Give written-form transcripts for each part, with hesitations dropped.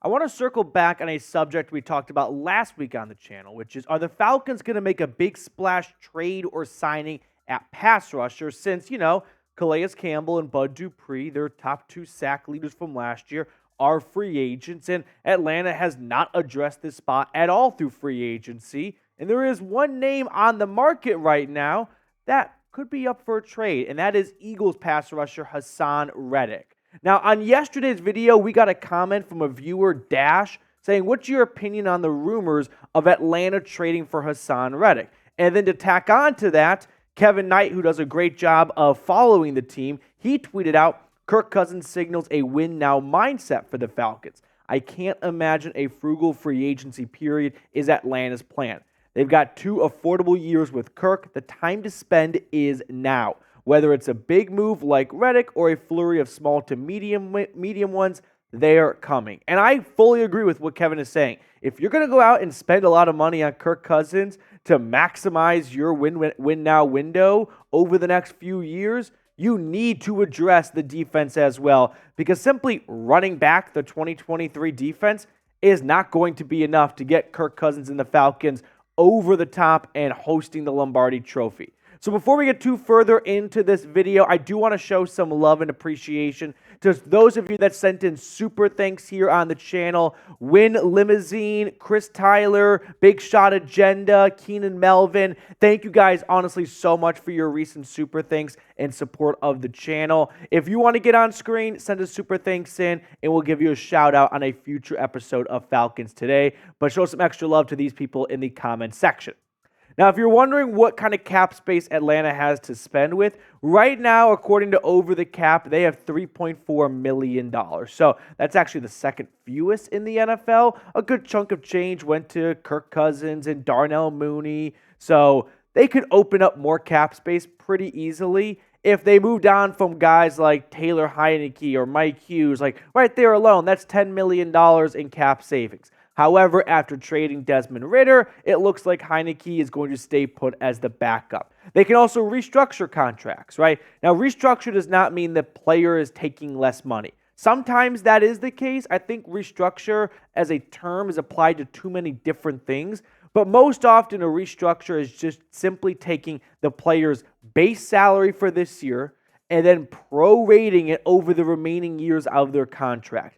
I want to circle back on a subject we talked about last week on the channel, which is, are the Falcons going to make a big splash trade or signing at pass rusher since, Calais Campbell and Bud Dupree, their top 2 sack leaders from last year, are free agents, and Atlanta has not addressed this spot at all through free agency. And there is one name on the market right now that could be up for a trade, and that is Eagles pass rusher Hasson Reddick. Now, on yesterday's video, we got a comment from a viewer, Dash, saying, what's your opinion on the rumors of Atlanta trading for Haason Reddick? And then to tack on to that, Kevin Knight, who does a great job of following the team, he tweeted out, Kirk Cousins signals a win-now mindset for the Falcons. I can't imagine a frugal free agency period is Atlanta's plan. They've got 2 affordable years with Kirk. The time to spend is now. Whether it's a big move like Reddick or a flurry of small to medium ones, they're coming. And I fully agree with what Kevin is saying. If you're going to go out and spend a lot of money on Kirk Cousins to maximize your win-now window over the next few years, you need to address the defense as well, because simply running back the 2023 defense is not going to be enough to get Kirk Cousins and the Falcons over the top and hosting the Lombardi Trophy. So before we get too further into this video, I do want to show some love and appreciation to those of you that sent in super thanks here on the channel. Win Limousine, Chris Tyler, Big Shot Agenda, Keenan Melvin. Thank you guys honestly so much for your recent super thanks and support of the channel. If you want to get on screen, send a super thanks in and we'll give you a shout out on a future episode of Falcons Today. But show some extra love to these people in the comment section. Now, if you're wondering what kind of cap space Atlanta has to spend with, right now, according to Over the Cap, they have $3.4 million. So that's actually the second fewest in the NFL. A good chunk of change went to Kirk Cousins and Darnell Mooney. So they could open up more cap space pretty easily if they moved on from guys like Taylor Heinicke or Mike Hughes. Like right there alone, that's $10 million in cap savings. However, after trading Desmond Ridder, it looks like Heinicke is going to stay put as the backup. They can also restructure contracts, right? Now, restructure does not mean the player is taking less money. Sometimes that is the case. I think restructure as a term is applied to too many different things. But most often, a restructure is just simply taking the player's base salary for this year and then prorating it over the remaining years of their contract.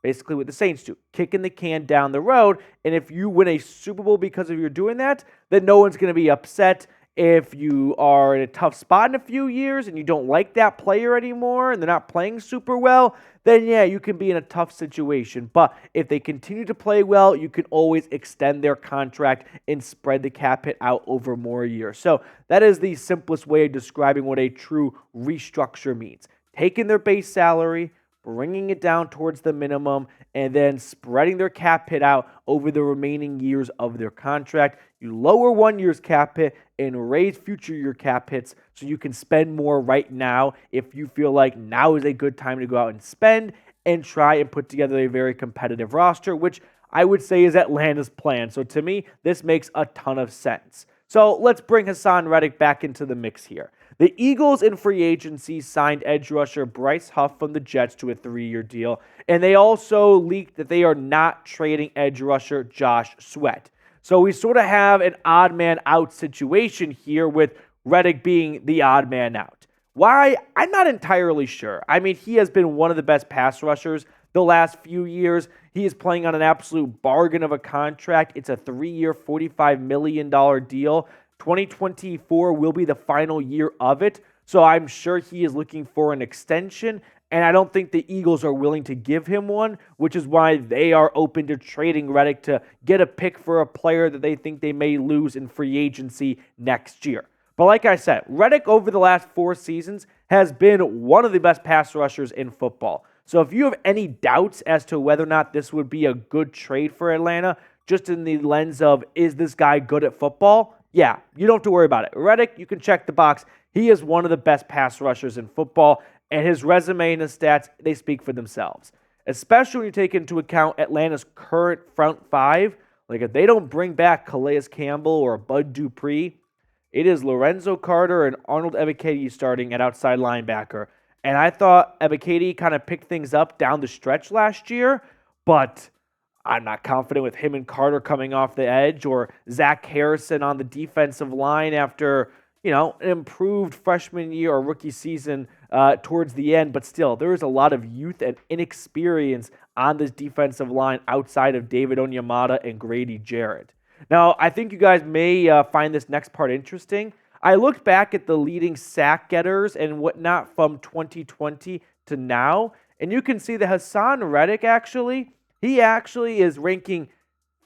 Basically what the Saints do, kicking the can down the road. And if you win a Super Bowl because of you doing that, then no one's going to be upset. If you are in a tough spot in a few years and you don't like that player anymore and they're not playing super well, then yeah, you can be in a tough situation. But if they continue to play well, you can always extend their contract and spread the cap hit out over more years. So that is the simplest way of describing what a true restructure means. Taking their base salary, bringing it down towards the minimum, and then spreading their cap hit out over the remaining years of their contract. You lower 1 year's cap hit and raise future year cap hits so you can spend more right now if you feel like now is a good time to go out and spend and try and put together a very competitive roster, which I would say is Atlanta's plan. So to me, this makes a ton of sense. So let's bring Hasson Reddick back into the mix here. The Eagles in free agency signed edge rusher Bryce Huff from the Jets to a 3-year deal, and they also leaked that they are not trading edge rusher Josh Sweat. So we sort of have an odd man out situation here with Reddick being the odd man out. Why? I'm not entirely sure. I mean, he has been one of the best pass rushers the last few years. He is playing on an absolute bargain of a contract. It's a 3-year, $45 million deal. 2024 will be the final year of it, so I'm sure he is looking for an extension, and I don't think the Eagles are willing to give him one, which is why they are open to trading Reddick to get a pick for a player that they think they may lose in free agency next year. But like I said, Reddick over the last 4 seasons has been one of the best pass rushers in football. So if you have any doubts as to whether or not this would be a good trade for Atlanta, just in the lens of, is this guy good at football? Yeah, you don't have to worry about it. Reddick, you can check the box. He is one of the best pass rushers in football, and his resume and his stats, they speak for themselves. Especially when you take into account Atlanta's current front 5. Like, if they don't bring back Calais Campbell or Bud Dupree, it is Lorenzo Carter and Arnold Ebiketie starting at outside linebacker. And I thought Ebiketie kind of picked things up down the stretch last year, but I'm not confident with him and Carter coming off the edge, or Zach Harrison on the defensive line after, an improved freshman year or rookie season towards the end. But still, there is a lot of youth and inexperience on this defensive line outside of David Onyemata and Grady Jarrett. Now, I think you guys may find this next part interesting. I looked back at the leading sack getters and whatnot from 2020 to now, and you can see that Hasson Reddick he actually is ranking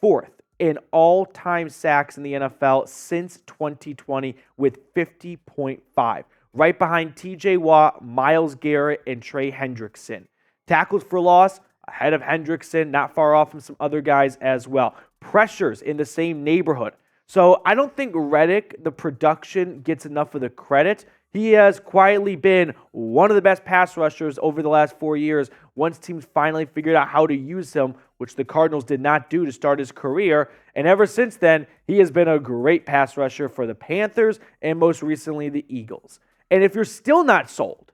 4th in all-time sacks in the NFL since 2020 with 50.5, right behind TJ Watt, Myles Garrett, and Trey Hendrickson. Tackles for loss, ahead of Hendrickson, not far off from some other guys as well. Pressures in the same neighborhood. So I don't think Reddick, the production, gets enough of the credit. He has quietly been one of the best pass rushers over the last 4 years once teams finally figured out how to use him, which the Cardinals did not do to start his career. And ever since then, he has been a great pass rusher for the Panthers and most recently the Eagles. And if you're still not sold,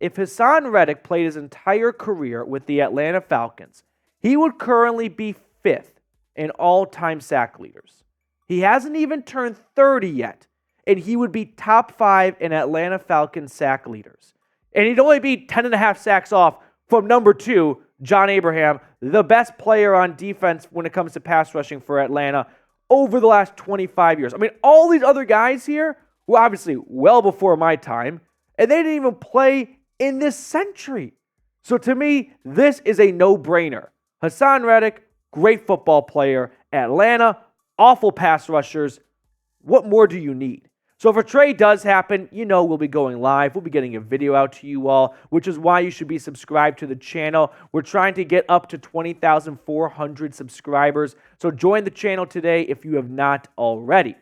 if Hasson Reddick played his entire career with the Atlanta Falcons, he would currently be 5th in all-time sack leaders. He hasn't even turned 30 yet, and he would be top 5 in Atlanta Falcons sack leaders. And he'd only be 10.5 sacks off from number 2, John Abraham, the best player on defense when it comes to pass rushing for Atlanta over the last 25 years. I mean, all these other guys here were obviously well before my time, and they didn't even play in this century. So to me, this is a no-brainer. Hasson Reddick, great football player. Atlanta, awful pass rushers. What more do you need? So if a trade does happen, we'll be going live. We'll be getting a video out to you all, which is why you should be subscribed to the channel. We're trying to get up to 20,400 subscribers. So join the channel today if you have not already.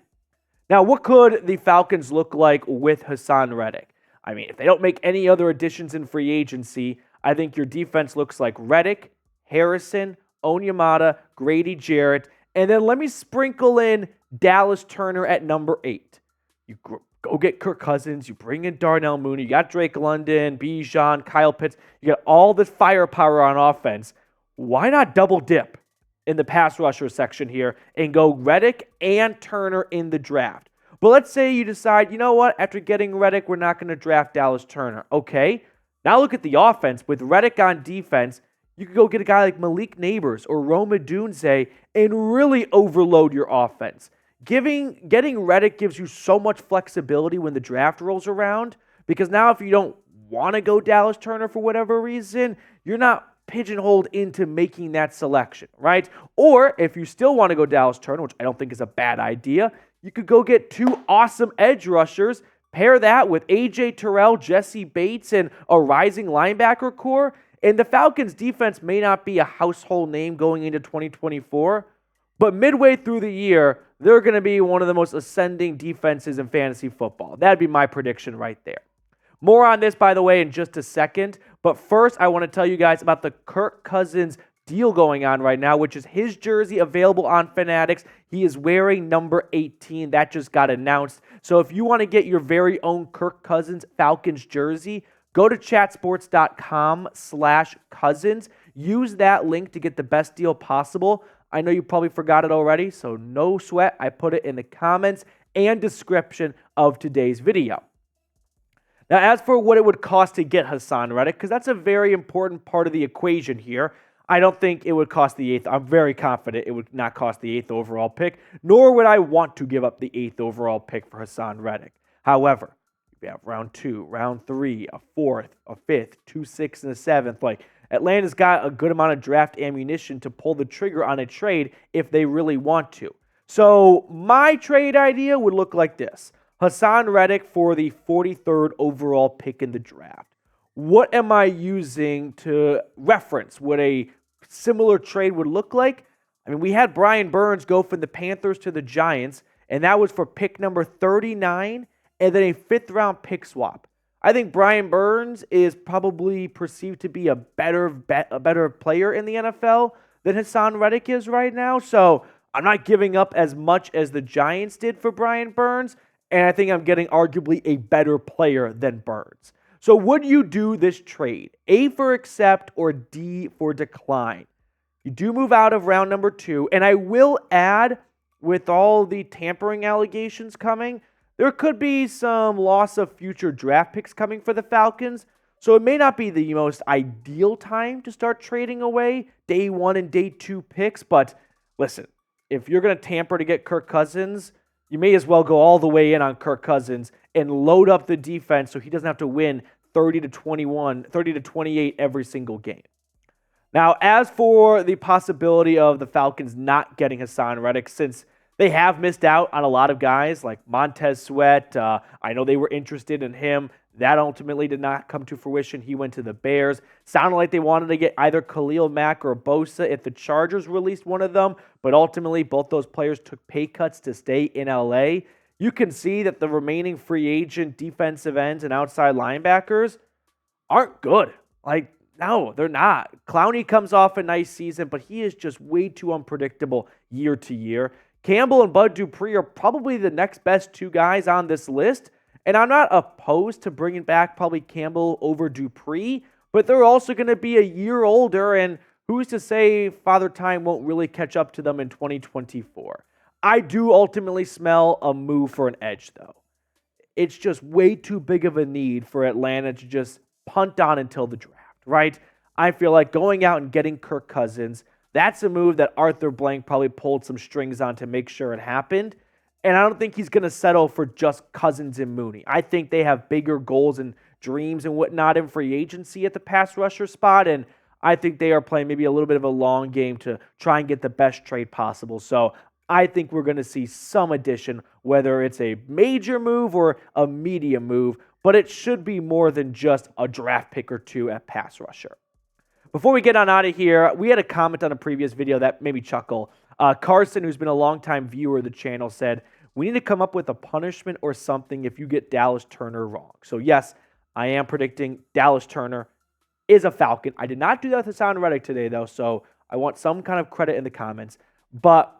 Now, what could the Falcons look like with Hasson Reddick? I mean, if they don't make any other additions in free agency, I think your defense looks like Reddick, Harrison, Onyemata, Grady Jarrett, and then let me sprinkle in Dallas Turner at number 8. You go get Kirk Cousins, you bring in Darnell Mooney, you got Drake London, Bijan, Kyle Pitts, you got all this firepower on offense. Why not double dip in the pass rusher section here and go Reddick and Turner in the draft? But let's say you decide, after getting Reddick, we're not going to draft Dallas Turner. Okay, now look at the offense. With Reddick on defense, you could go get a guy like Malik Neighbors or Rome Odunze and really overload your offense. Getting Reddick gives you so much flexibility when the draft rolls around, because now if you don't want to go Dallas Turner for whatever reason, you're not pigeonholed into making that selection, right? Or if you still want to go Dallas Turner, which I don't think is a bad idea, you could go get 2 awesome edge rushers, pair that with A.J. Terrell, Jesse Bates, and a rising linebacker core. And the Falcons defense may not be a household name going into 2024, but midway through the year, they're going to be one of the most ascending defenses in fantasy football. That'd be my prediction right there. More on this, by the way, in just a second. But first, I want to tell you guys about the Kirk Cousins deal going on right now, which is his jersey available on Fanatics. He is wearing number 18. That just got announced. So if you want to get your very own Kirk Cousins Falcons jersey, go to chatsports.com/Cousins. Use that link to get the best deal possible. I know you probably forgot it already, so no sweat. I put it in the comments and description of today's video. Now, as for what it would cost to get Hasson Reddick, because that's a very important part of the equation here, I don't think it would cost the 8th. I'm very confident it would not cost the 8th overall pick, nor would I want to give up the 8th overall pick for Hasson Reddick. However, we have round 2, round 3, a 4th, a 5th, 2, 6, and a 7th. Atlanta's got a good amount of draft ammunition to pull the trigger on a trade if they really want to. So my trade idea would look like this. Hasson Reddick for the 43rd overall pick in the draft. What am I using to reference what a similar trade would look like? I mean, we had Brian Burns go from the Panthers to the Giants, and that was for pick number 39 and then a 5th-round pick swap. I think Brian Burns is probably perceived to be a better player in the NFL than Hasson Reddick is right now. So I'm not giving up as much as the Giants did for Brian Burns, and I think I'm getting arguably a better player than Burns. So would you do this trade? A for accept or D for decline? You do move out of round number 2. And I will add, with all the tampering allegations coming, there could be some loss of future draft picks coming for the Falcons. So it may not be the most ideal time to start trading away day 1 and day 2 picks. But listen, if you're going to tamper to get Kirk Cousins, you may as well go all the way in on Kirk Cousins and load up the defense so he doesn't have to win 30 to 21, 30 to 28 every single game. Now, as for the possibility of the Falcons not getting Haason Reddick, since they have missed out on a lot of guys like Montez Sweat, I know they were interested in him. That ultimately did not come to fruition. He went to the Bears. Sounded like they wanted to get either Khalil Mack or Bosa if the Chargers released one of them, but ultimately both those players took pay cuts to stay in LA. You can see that the remaining free agent defensive ends and outside linebackers aren't good. No, they're not. Clowney comes off a nice season, but he is just way too unpredictable year to year. Campbell and Bud Dupree are probably the next best 2 guys on this list, and I'm not opposed to bringing back probably Campbell over Dupree, but they're also going to be a year older, and who's to say Father Time won't really catch up to them in 2024. I do ultimately smell a move for an edge, though. It's just way too big of a need for Atlanta to just punt on until the draft. Right? I feel like going out and getting Kirk Cousins, that's a move that Arthur Blank probably pulled some strings on to make sure it happened. And I don't think he's going to settle for just Cousins and Mooney. I think they have bigger goals and dreams and whatnot in free agency at the pass rusher spot. And I think they are playing maybe a little bit of a long game to try and get the best trade possible. So I think we're going to see some addition, whether it's a major move or a medium move, but it should be more than just a draft pick or 2 at pass rusher. Before we get on out of here, we had a comment on a previous video that made me chuckle. Carson, who's been a longtime viewer of the channel, said, "We need to come up with a punishment or something if you get Dallas Turner wrong." So yes, I am predicting Dallas Turner is a Falcon. I did not do that with Hasson Reddick today, though, so I want some kind of credit in the comments. But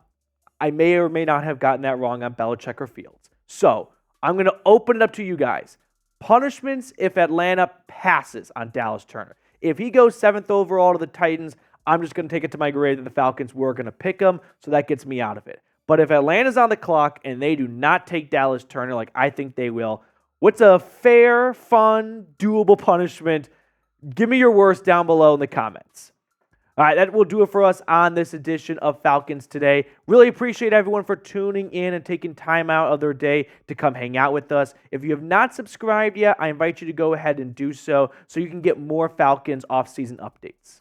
I may or may not have gotten that wrong on Belichick or Fields. So I'm going to open it up to you guys. Punishments if Atlanta passes on Dallas Turner. If he goes 7th overall to the Titans, I'm just going to take it to my grave that the Falcons were going to pick him, so that gets me out of it. But if Atlanta's on the clock and they do not take Dallas Turner like I think they will, what's a fair, fun, doable punishment? Give me your worst down below in the comments. All right, that will do it for us on this edition of Falcons Today. Really appreciate everyone for tuning in and taking time out of their day to come hang out with us. If you have not subscribed yet, I invite you to go ahead and do so you can get more Falcons off-season updates.